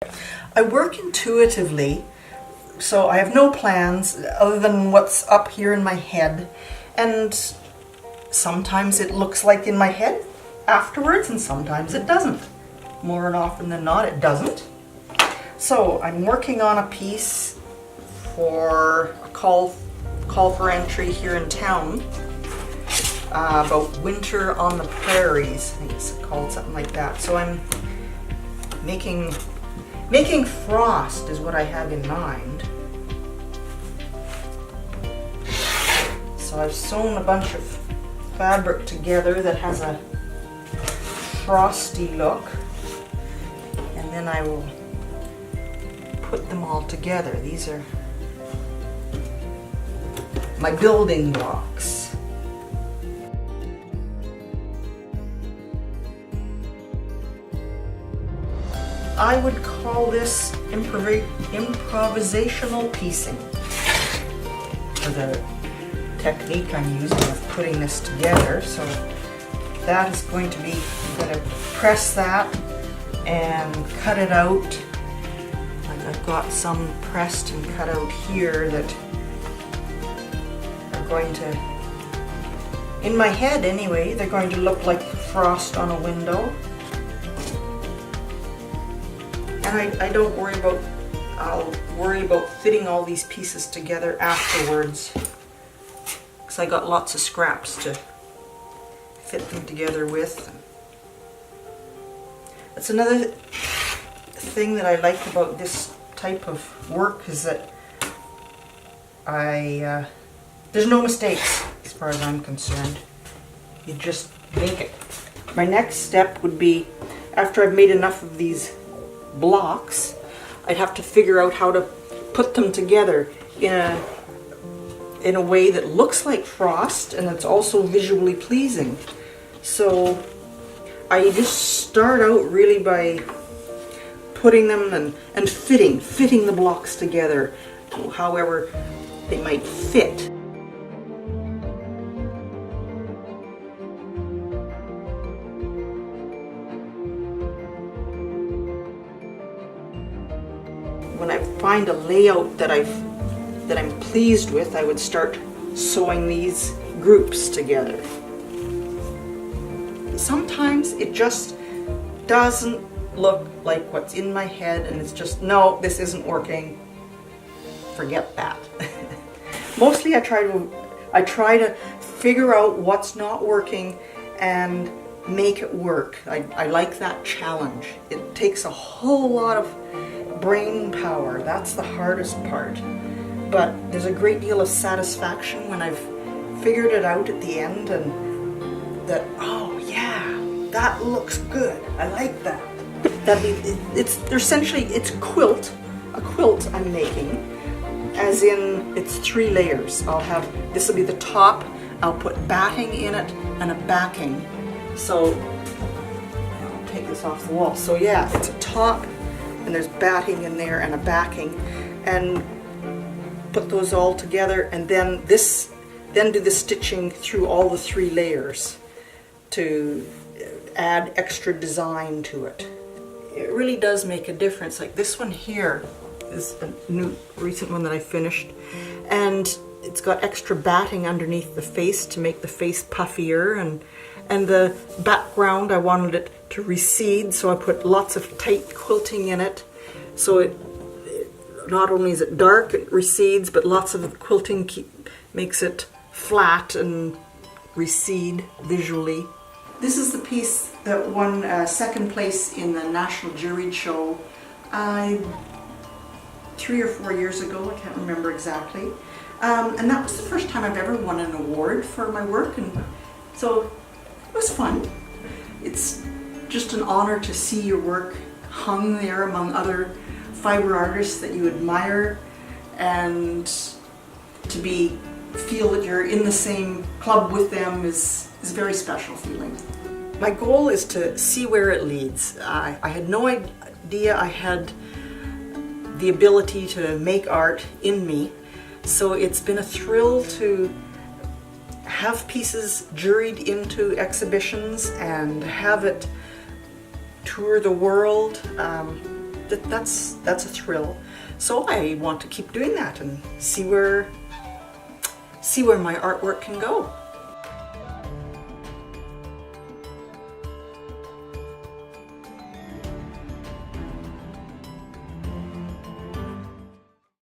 I work intuitively, so I have no plans other than what's up here in my head, and sometimes it looks like in my head afterwards and sometimes it doesn't. More often than not it doesn't. So I'm working on a piece for a call for entry here in town about winter on the prairies. I think it's called something like that. So I'm making frost is what I have in mind. So I've sewn a bunch of fabric together that has a frosty look, and then I will put them all together. These are my building blocks. I would call this improvisational piecing, for the technique I'm using of putting this together. So that is going to be, I'm going to press that and cut it out. I've got some pressed and cut out here that are going to, in my head anyway, they're going to look like frost on a window. And I don't worry about, I'll worry about fitting all these pieces together afterwards, because I got lots of scraps to fit them together with. That's another thing that I like about this type of work, is that there's no mistakes as far as I'm concerned. You just make it. My next step would be, after I've made enough of these blocks, I'd have to figure out how to put them together in a way that looks like frost and it's also visually pleasing. So I just start out really by putting them and fitting the blocks together however they might fit. When I find a layout that I'm pleased with, I would start sewing these groups together. Sometimes it just doesn't look like what's in my head, and it's just, no, this isn't working. Forget that. Mostly I try to figure out what's not working and make it work. I like that challenge. It takes a whole lot of brain power. That's the hardest part. But there's a great deal of satisfaction when I've figured it out at the end, and that, oh yeah, that looks good. I like that. It's a quilt I'm making, as in it's 3 layers. This will be the top, I'll put batting in it and a backing. So I'll take this off the wall. So yeah, it's a top, and there's batting in there and a backing, and put those all together, and then do the stitching through all the 3 layers to add extra design to it. It really does make a difference. Like this one here is a new recent one that I finished, and it's got extra batting underneath the face to make the face puffier, and the background I wanted it to recede, so I put lots of tight quilting in it, so it not only is it dark, it recedes, but lots of the quilting makes it flat and recede visually. This is the piece that won second place in the National Juried Show 3 or 4 years ago, I can't remember exactly. And that was the first time I've ever won an award for my work, and so it was fun. It's just an honor to see your work hung there among other fiber artists that you admire, and to feel that you're in the same club with them is a very special feeling. My goal is to see where it leads. I had no idea I had the ability to make art in me, so it's been a thrill to have pieces juried into exhibitions and have it tour the world. that's a thrill. So I want to keep doing that and see where my artwork can go.